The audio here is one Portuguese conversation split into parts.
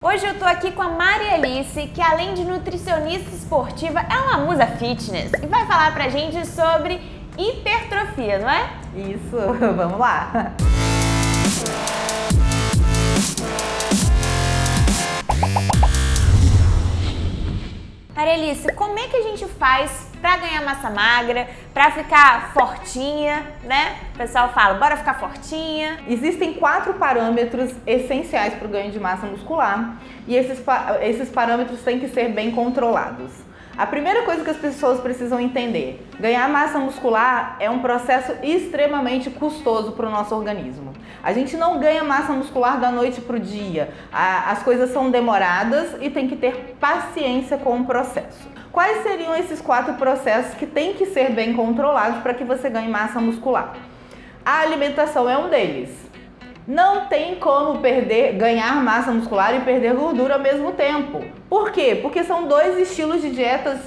Hoje eu tô aqui com a Maria Alice, que além de nutricionista esportiva, é uma musa fitness e vai falar pra gente sobre hipertrofia, não é? Isso, vamos lá! Maria Alice, como é que a gente faz pra ganhar massa magra, pra ficar fortinha, né? O pessoal fala, bora ficar fortinha. Existem 4 parâmetros essenciais para o ganho de massa muscular e esses parâmetros têm que ser bem controlados. A primeira coisa que as pessoas precisam entender: ganhar massa muscular é um processo extremamente custoso para o nosso organismo. A gente não ganha massa muscular da noite para o dia. As coisas são demoradas e tem que ter paciência com o processo. Quais seriam esses 4 processos que têm que ser bem controlados para que você ganhe massa muscular? A alimentação é um deles. Não tem como ganhar massa muscular e perder gordura ao mesmo tempo. Por quê? Porque são dois estilos de dietas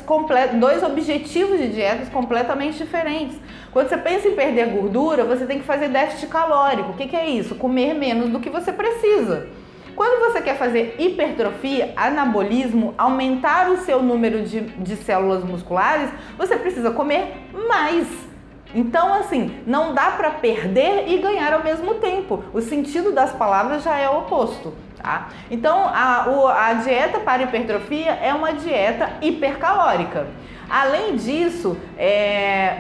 dois objetivos de dietas completamente diferentes. Quando você pensa em perder gordura, você tem que fazer déficit calórico. O que é isso? Comer menos do que você precisa. Quando você quer fazer hipertrofia, anabolismo, aumentar o seu número de células musculares, você precisa comer mais. Então, assim, não dá para perder e ganhar ao mesmo tempo. O sentido das palavras já é o oposto, tá? Então, a dieta para hipertrofia é uma dieta hipercalórica. Além disso,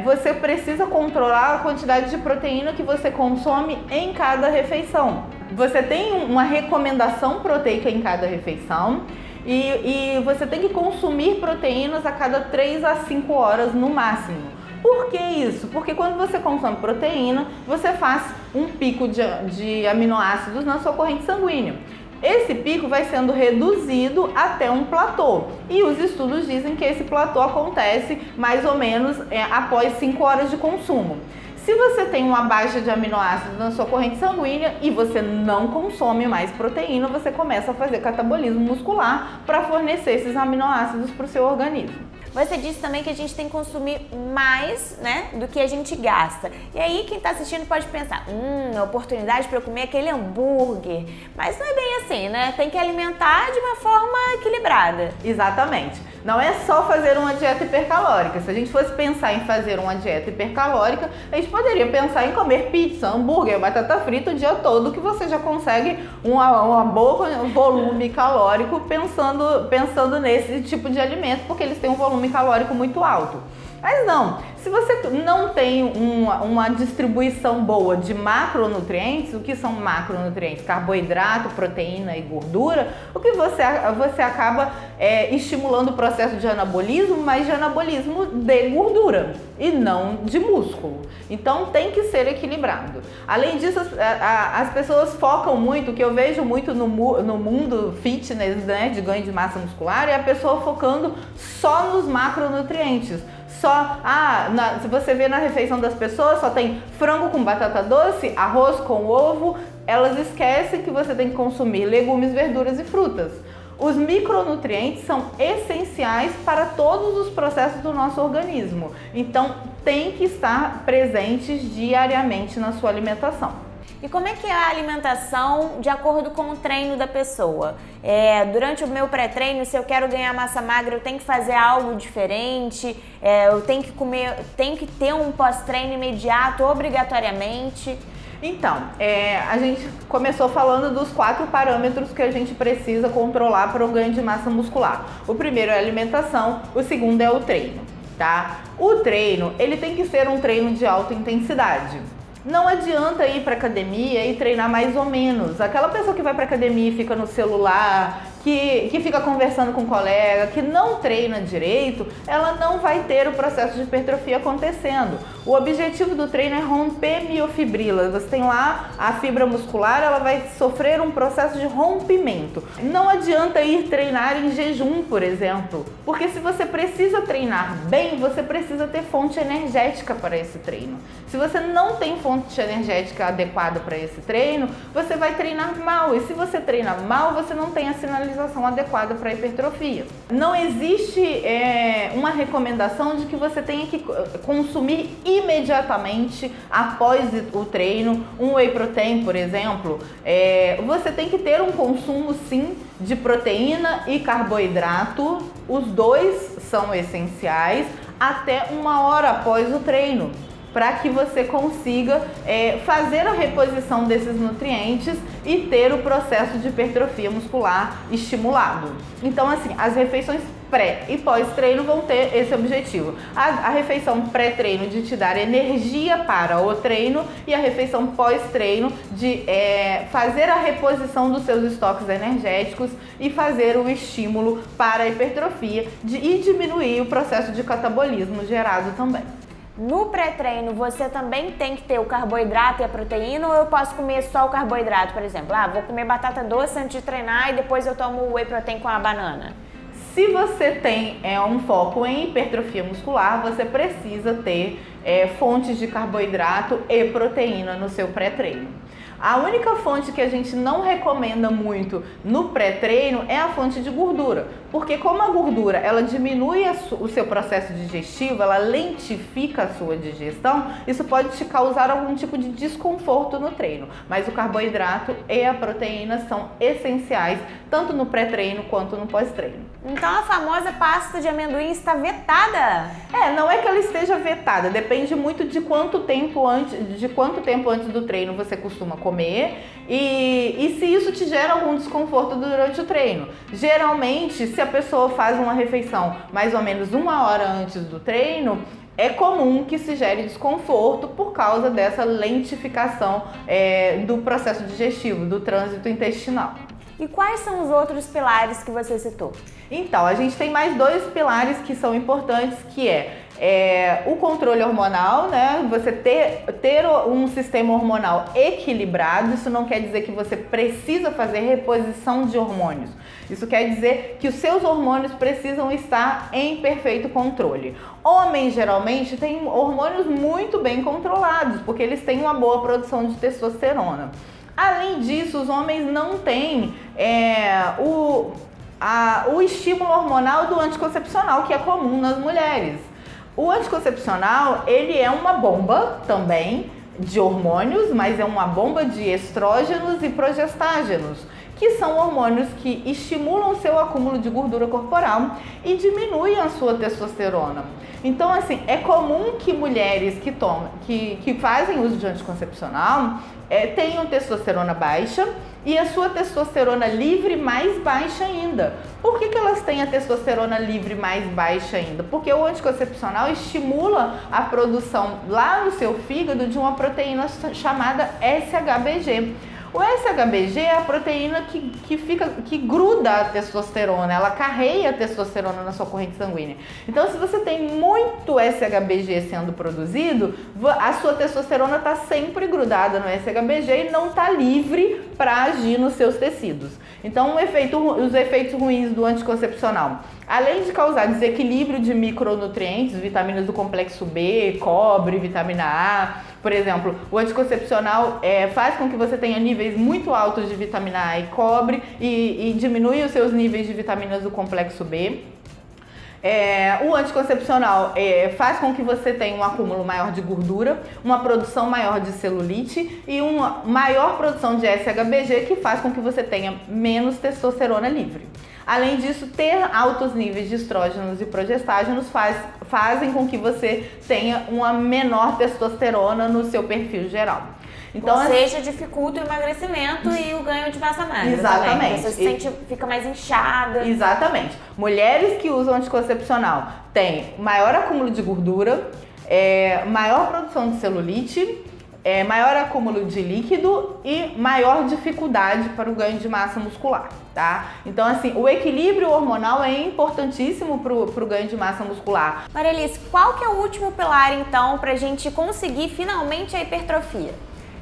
você precisa controlar a quantidade de proteína que você consome em cada refeição. Você tem uma recomendação proteica em cada refeição e você tem que consumir proteínas a cada 3 a 5 horas no máximo. Por que isso? Porque quando você consome proteína, você faz um pico de aminoácidos na sua corrente sanguínea. Esse pico vai sendo reduzido até um platô. E os estudos dizem que esse platô acontece mais ou menos após 5 horas de consumo. Se você tem uma baixa de aminoácidos na sua corrente sanguínea e você não consome mais proteína, você começa a fazer catabolismo muscular para fornecer esses aminoácidos para o seu organismo. Você disse também que a gente tem que consumir mais, né, do que a gente gasta. E aí quem está assistindo pode pensar, é oportunidade para eu comer aquele hambúrguer. Mas não é bem assim, né? Tem que alimentar de uma forma equilibrada. Exatamente. Não é só fazer uma dieta hipercalórica. Se a gente fosse pensar em fazer uma dieta hipercalórica, a gente poderia pensar em comer pizza, hambúrguer, batata frita o dia todo, que você já consegue um bom volume calórico pensando nesse tipo de alimento, porque eles têm um volume calórico muito alto. Mas não, se você não tem uma distribuição boa de macronutrientes, o que são macronutrientes? Carboidrato, proteína e gordura, o que você acaba estimulando o processo de anabolismo, mas de anabolismo de gordura e não de músculo. Então tem que ser equilibrado. Além disso, as pessoas focam muito, o que eu vejo muito no mundo fitness, né, de ganho de massa muscular, é a pessoa focando só nos macronutrientes. Se você vê na refeição das pessoas, só tem frango com batata doce, arroz com ovo, elas esquecem que você tem que consumir legumes, verduras e frutas. Os micronutrientes são essenciais para todos os processos do nosso organismo, então tem que estar presentes diariamente na sua alimentação. E como é que é a alimentação de acordo com o treino da pessoa? Durante o meu pré-treino, se eu quero ganhar massa magra, eu tenho que fazer algo diferente? Eu tenho que ter um pós-treino imediato, obrigatoriamente? Então, a gente começou falando dos 4 parâmetros que a gente precisa controlar para o ganho de massa muscular. O primeiro é a alimentação, o segundo é o treino, tá? O treino, ele tem que ser um treino de alta intensidade. Não adianta ir para academia e treinar mais ou menos. Aquela pessoa que vai para academia e fica no celular, que fica conversando com um colega, que não treina direito, ela não vai ter o processo de hipertrofia acontecendo. O objetivo do treino é romper miofibrilas. Você tem lá a fibra muscular, ela vai sofrer um processo de rompimento. Não adianta ir treinar em jejum, por exemplo, porque se você precisa treinar bem, você precisa ter fonte energética para esse treino. Se você não tem fonte energética adequada para esse treino, você vai treinar mal. E se você treina mal, você não tem a sinalização organização adequada para a hipertrofia. Não existe uma recomendação de que você tenha que consumir imediatamente após o treino um whey protein, por exemplo. Você tem que ter um consumo, sim, de proteína e carboidrato. Os dois são essenciais até 1 hora após o treino, para que você consiga fazer a reposição desses nutrientes e ter o processo de hipertrofia muscular estimulado. Então, assim, as refeições pré e pós-treino vão ter esse objetivo. A refeição pré-treino de te dar energia para o treino e a refeição pós-treino de fazer a reposição dos seus estoques energéticos e fazer o estímulo para a hipertrofia e diminuir o processo de catabolismo gerado também. No pré-treino, você também tem que ter o carboidrato e a proteína, ou eu posso comer só o carboidrato, por exemplo? Vou comer batata doce antes de treinar e depois eu tomo o whey protein com a banana. Se você tem um foco em hipertrofia muscular, você precisa ter fontes de carboidrato e proteína no seu pré-treino. A única fonte que a gente não recomenda muito no pré-treino é a fonte de gordura, porque como a gordura ela diminui o seu processo digestivo, ela lentifica a sua digestão, isso pode te causar algum tipo de desconforto no treino. Mas o carboidrato e a proteína são essenciais, tanto no pré-treino quanto no pós-treino. Então a famosa pasta de amendoim está vetada? Não é que ela esteja vetada, depende muito de quanto tempo antes do treino você costuma comer e se isso te gera algum desconforto durante o treino. Geralmente, se a pessoa faz uma refeição mais ou menos 1 hora antes do treino, é comum que se gere desconforto por causa dessa lentificação do processo digestivo, do trânsito intestinal. E quais são os outros pilares que você citou? Então, a gente tem mais 2 pilares que são importantes, que o controle hormonal, né? Você ter um sistema hormonal equilibrado. Isso não quer dizer que você precisa fazer reposição de hormônios. Isso quer dizer que os seus hormônios precisam estar em perfeito controle. Homens geralmente têm hormônios muito bem controlados, porque eles têm uma boa produção de testosterona. Além disso, os homens não têm o estímulo hormonal do anticoncepcional, que é comum nas mulheres. O anticoncepcional, ele é uma bomba também de hormônios, mas é uma bomba de estrógenos e progestágenos, que são hormônios que estimulam o seu acúmulo de gordura corporal e diminuem a sua testosterona. Então, assim, é comum que mulheres que fazem uso de anticoncepcional tenham testosterona baixa e a sua testosterona livre mais baixa ainda. Por que elas têm a testosterona livre mais baixa ainda? Porque o anticoncepcional estimula a produção lá no seu fígado de uma proteína chamada SHBG. O SHBG é a proteína que gruda a testosterona, ela carrega a testosterona na sua corrente sanguínea. Então, se você tem muito SHBG sendo produzido, a sua testosterona está sempre grudada no SHBG e não está livre para agir nos seus tecidos. Então, os efeitos ruins do anticoncepcional, além de causar desequilíbrio de micronutrientes, vitaminas do complexo B, cobre, vitamina A, por exemplo, o anticoncepcional faz com que você tenha níveis muito altos de vitamina A e cobre e diminui os seus níveis de vitaminas do complexo B. O anticoncepcional faz com que você tenha um acúmulo maior de gordura, uma produção maior de celulite e uma maior produção de SHBG, que faz com que você tenha menos testosterona livre. Além disso, ter altos níveis de estrógenos e progestágenos fazem com que você tenha uma menor testosterona no seu perfil geral. Então, ou seja, dificulta o emagrecimento e o ganho de massa magra. Exatamente. Você fica mais inchada. Exatamente. Mulheres que usam anticoncepcional têm maior acúmulo de gordura, maior produção de celulite, maior acúmulo de líquido e maior dificuldade para o ganho de massa muscular, tá? Então, assim, o equilíbrio hormonal é importantíssimo para o ganho de massa muscular. Marialice, qual que é o último pilar, então, para a gente conseguir finalmente a hipertrofia?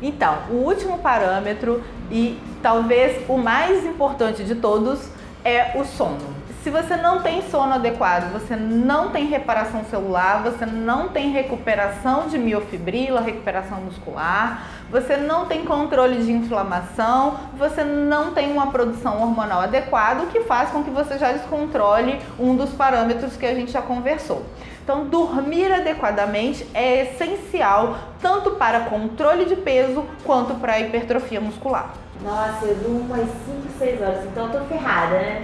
Então, o último parâmetro e talvez o mais importante de todos é o sono. Se você não tem sono adequado, você não tem reparação celular, você não tem recuperação de miofibrila, recuperação muscular, você não tem controle de inflamação, você não tem uma produção hormonal adequada, o que faz com que você já descontrole um dos parâmetros que a gente já conversou. Então, dormir adequadamente é essencial tanto para controle de peso quanto para hipertrofia muscular. Nossa, eu durmo umas 5, 6 horas, então eu tô ferrada, né?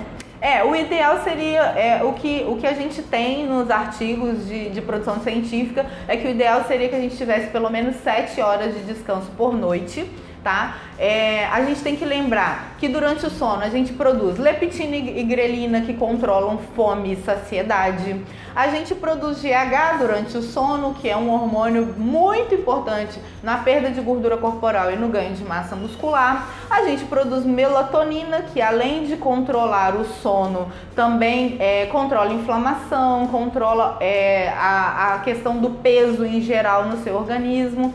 O ideal seria, o que a gente tem nos artigos de produção científica, é que o ideal seria que a gente tivesse pelo menos 7 horas de descanso por noite, tá? A gente tem que lembrar que durante o sono a gente produz leptina e grelina, que controlam fome e saciedade. A gente produz GH durante o sono, que é um hormônio muito importante na perda de gordura corporal e no ganho de massa muscular. A gente produz melatonina, que além de controlar o sono, também controla a inflamação, controla a questão do peso em geral no seu organismo.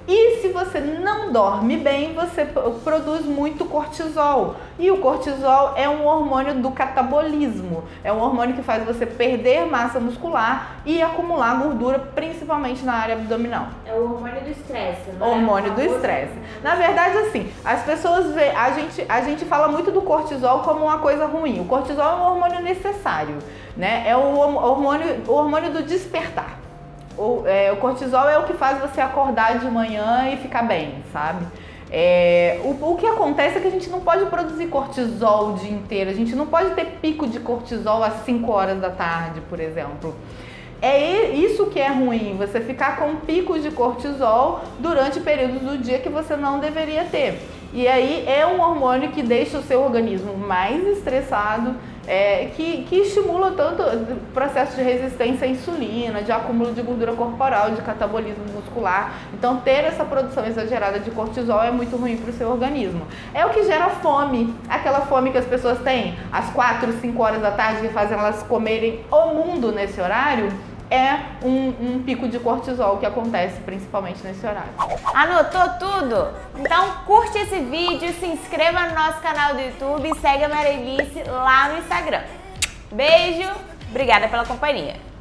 E se você não dorme bem, você produz muito cortisol. E o cortisol é um hormônio do catabolismo. É um hormônio que faz você perder massa muscular e acumular gordura, principalmente na área abdominal. É o hormônio do estresse, né? Hormônio do estresse. Na verdade, assim, as pessoas veem, a gente fala muito do cortisol como uma coisa ruim. O cortisol é um hormônio necessário, né? É o hormônio do despertar. O cortisol é o que faz você acordar de manhã e ficar bem, sabe? O que acontece é que a gente não pode produzir cortisol o dia inteiro, a gente não pode ter pico de cortisol às 5 horas da tarde, por exemplo. É isso que é ruim, você ficar com picos de cortisol durante períodos do dia que você não deveria ter. E aí é um hormônio que deixa o seu organismo mais estressado, que estimula tanto o processo de resistência à insulina, de acúmulo de gordura corporal, de catabolismo muscular. Então ter essa produção exagerada de cortisol é muito ruim para o seu organismo. É o que gera fome, aquela fome que as pessoas têm às 4, 5 horas da tarde, que fazem elas comerem o mundo nesse horário. É um pico de cortisol que acontece principalmente nesse horário. Anotou tudo? Então curte esse vídeo, se inscreva no nosso canal do YouTube e segue a Meirelles lá no Instagram. Beijo, obrigada pela companhia.